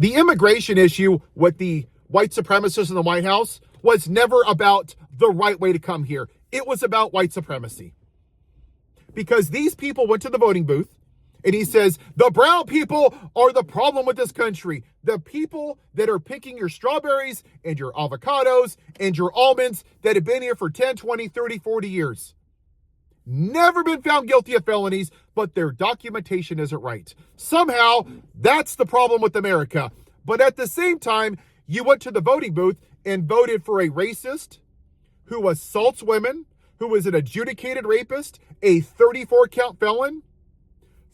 The immigration issue with the white supremacists in the White House was never about the right way to come here. It was about white supremacy. Because these people went to the voting booth and he says, the brown people are the problem with this country. The people that are picking your strawberries and your avocados and your almonds that have been here for 10, 20, 30, 40 years. Never been found guilty of felonies, but their documentation isn't right. Somehow, that's the problem with America. But at the same time, you went to the voting booth and voted for a racist who assaults women, who is an adjudicated rapist, a 34-count felon,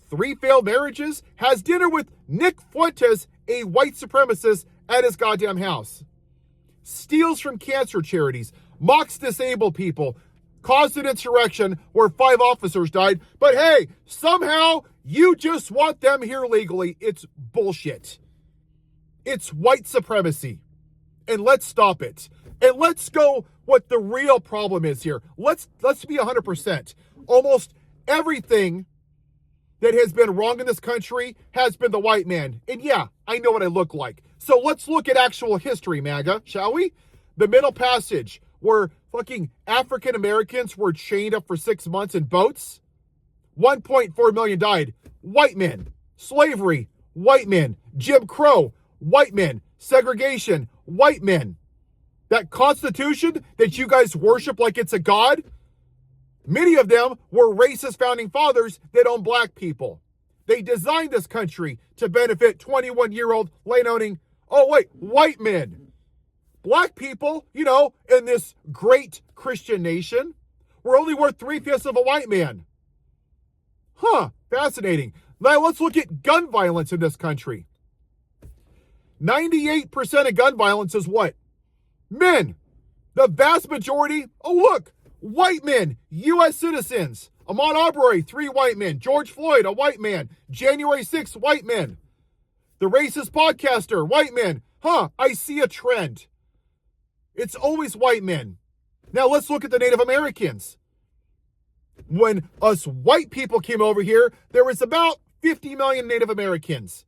3 failed marriages, has dinner with Nick Fuentes, a white supremacist, at his goddamn house, steals from cancer charities, mocks disabled people, caused an insurrection where 5 officers died, but hey, somehow you just want them here legally. It's bullshit. It's white supremacy. And let's stop it. And let's go what the real problem is here. Let's be 100%. Almost everything that has been wrong in this country has been the white man. And yeah, I know what I look like. So let's look at actual history, MAGA, shall we? The Middle Passage, where fucking African Americans were chained up for 6 months in boats. 1.4 million died. White men. Slavery. White men. Jim Crow. White men. Segregation. White men. That Constitution that you guys worship like it's a god, many of them were racist founding fathers that owned black people. They designed this country to benefit 21-year-old land-owning, white men. Black people, in this great Christian nation, were only worth 3/5 of a white man. Fascinating. Now let's look at gun violence in this country. 98% of gun violence is what? Men. The vast majority, white men, U.S. citizens. Ahmaud Arbery, 3 white men. George Floyd, a white man. January 6th, white men. The racist podcaster, white men. I see a trend. It's always white men. Now let's look at the Native Americans. When us white people came over here, there was about 50 million Native Americans.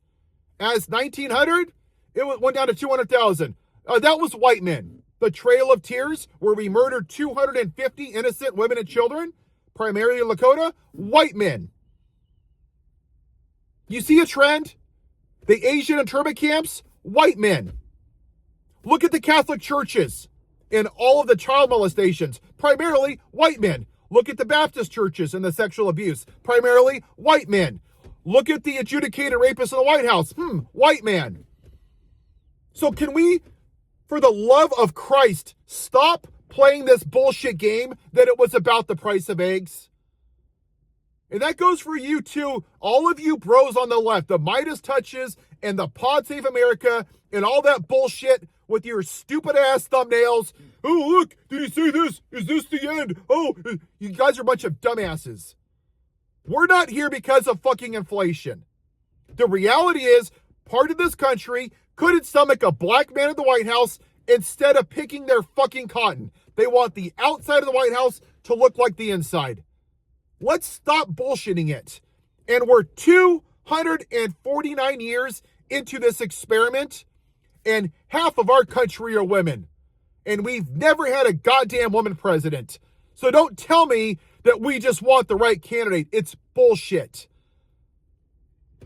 As 1900, it went down to 200,000. That was white men. The Trail of Tears, where we murdered 250 innocent women and children, primarily in Lakota, white men. You see a trend? The Asian internment camps, white men. Look at the Catholic churches and all of the child molestations, primarily white men. Look at the Baptist churches and the sexual abuse, primarily white men. Look at the adjudicated rapists in the White House, white man. So can we, for the love of Christ, stop playing this bullshit game that it was about the price of eggs? And that goes for you too, all of you bros on the left, the Midas touches and the Pod Save America and all that bullshit with your stupid ass thumbnails. Oh, look, did he say this? Is this the end? Oh, you guys are a bunch of dumbasses. We're not here because of fucking inflation. The reality is, part of this country couldn't stomach a black man at the White House instead of picking their fucking cotton. They want the outside of the White House to look like the inside. Let's stop bullshitting it. And we're 249 years into this experiment, and half of our country are women. And we've never had a goddamn woman president. So don't tell me that we just want the right candidate. It's bullshit.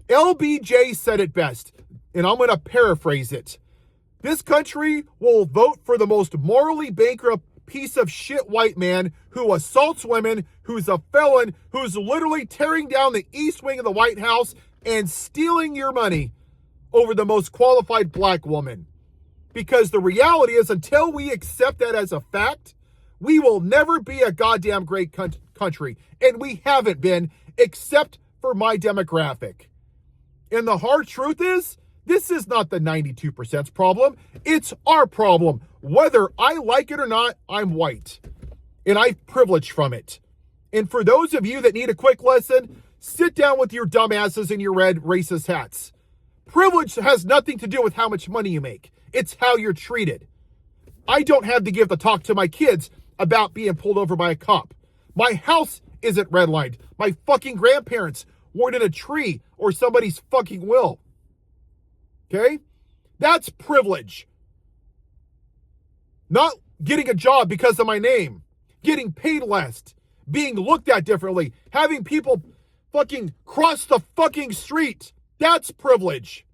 LBJ said it best, and I'm going to paraphrase it. This country will vote for the most morally bankrupt piece of shit white man who assaults women, who's a felon, who's literally tearing down the East Wing of the White House and stealing your money over the most qualified black woman. Because the reality is, until we accept that as a fact, we will never be a goddamn great country. And we haven't been, except for my demographic. And the hard truth is, this is not the 92%'s problem. It's our problem. Whether I like it or not, I'm white. And I've privileged from it. And for those of you that need a quick lesson, sit down with your dumbasses in your red racist hats. Privilege has nothing to do with how much money you make. It's how you're treated. I don't have to give the talk to my kids about being pulled over by a cop. My house isn't redlined. My fucking grandparents weren't in a tree or somebody's fucking will. Okay? That's privilege. Not getting a job because of my name, getting paid less, being looked at differently, having people fucking cross the fucking street. That's privilege.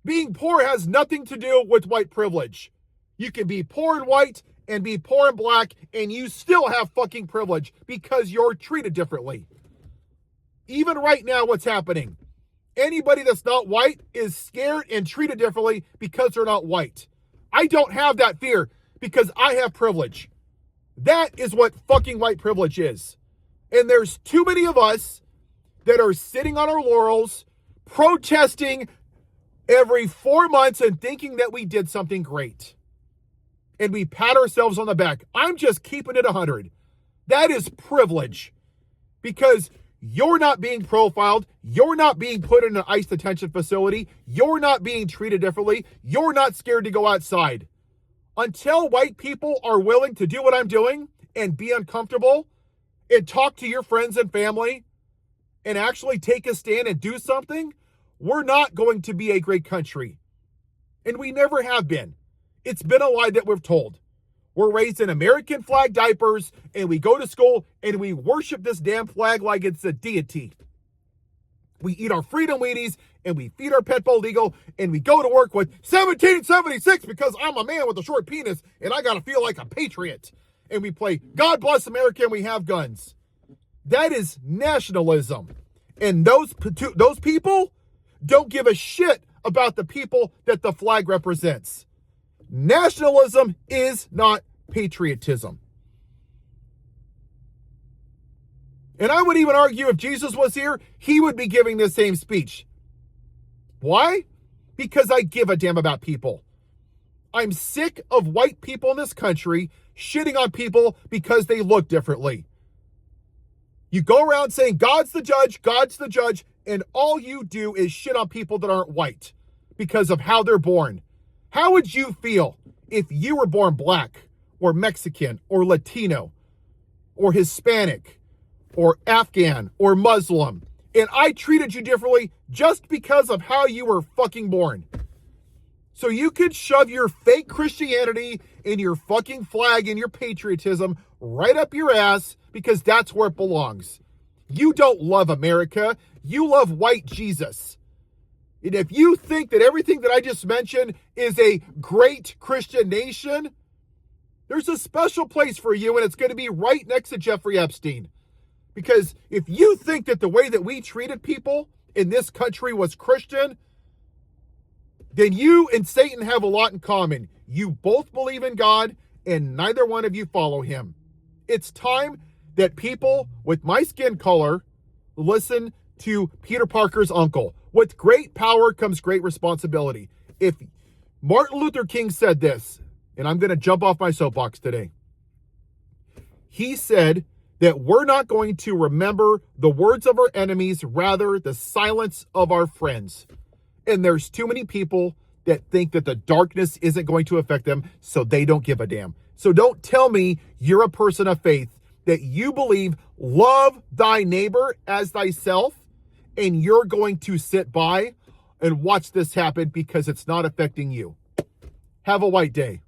Being poor has nothing to do with white privilege. You can be poor and white and be poor and black, and you still have fucking privilege because you're treated differently. Even right now, what's happening? Anybody that's not white is scared and treated differently because they're not white. I don't have that fear because I have privilege. That is what fucking white privilege is. And there's too many of us that are sitting on our laurels, protesting every 4 months and thinking that we did something great. And we pat ourselves on the back. I'm just keeping it 100. That is privilege. Because you're not being profiled. You're not being put in an ICE detention facility. You're not being treated differently. You're not scared to go outside. Until white people are willing to do what I'm doing and be uncomfortable and talk to your friends and family and actually take a stand and do something, we're not going to be a great country. And we never have been. It's been a lie that we've told. We're raised in American flag diapers, and we go to school, and we worship this damn flag like it's a deity. We eat our Freedom Wheaties, and we feed our pet bald eagle, and we go to work with 1776 because I'm a man with a short penis, and I gotta feel like a patriot. And we play God Bless America, and we have guns. That is nationalism. And those people don't give a shit about the people that the flag represents. Nationalism is not patriotism. And I would even argue if Jesus was here, he would be giving the same speech. Why? Because I give a damn about people. I'm sick of white people in this country shitting on people because they look differently. You go around saying God's the judge, and all you do is shit on people that aren't white because of how they're born. How would you feel if you were born black or Mexican or Latino or Hispanic or Afghan or Muslim and I treated you differently just because of how you were fucking born? So you could shove your fake Christianity and your fucking flag and your patriotism right up your ass because that's where it belongs. You don't love America. You love white Jesus. And if you think that everything that I just mentioned is a great Christian nation, there's a special place for you, and it's going to be right next to Jeffrey Epstein. Because if you think that the way that we treated people in this country was Christian, then you and Satan have a lot in common. You both believe in God, and neither one of you follow him. It's time that people with my skin color listen to Peter Parker's uncle. With great power comes great responsibility. If Martin Luther King said this, and I'm going to jump off my soapbox today. He said that we're not going to remember the words of our enemies, rather the silence of our friends. And there's too many people that think that the darkness isn't going to affect them, so they don't give a damn. So don't tell me you're a person of faith, that you believe love thy neighbor as thyself, and you're going to sit by and watch this happen because it's not affecting you. Have a white day.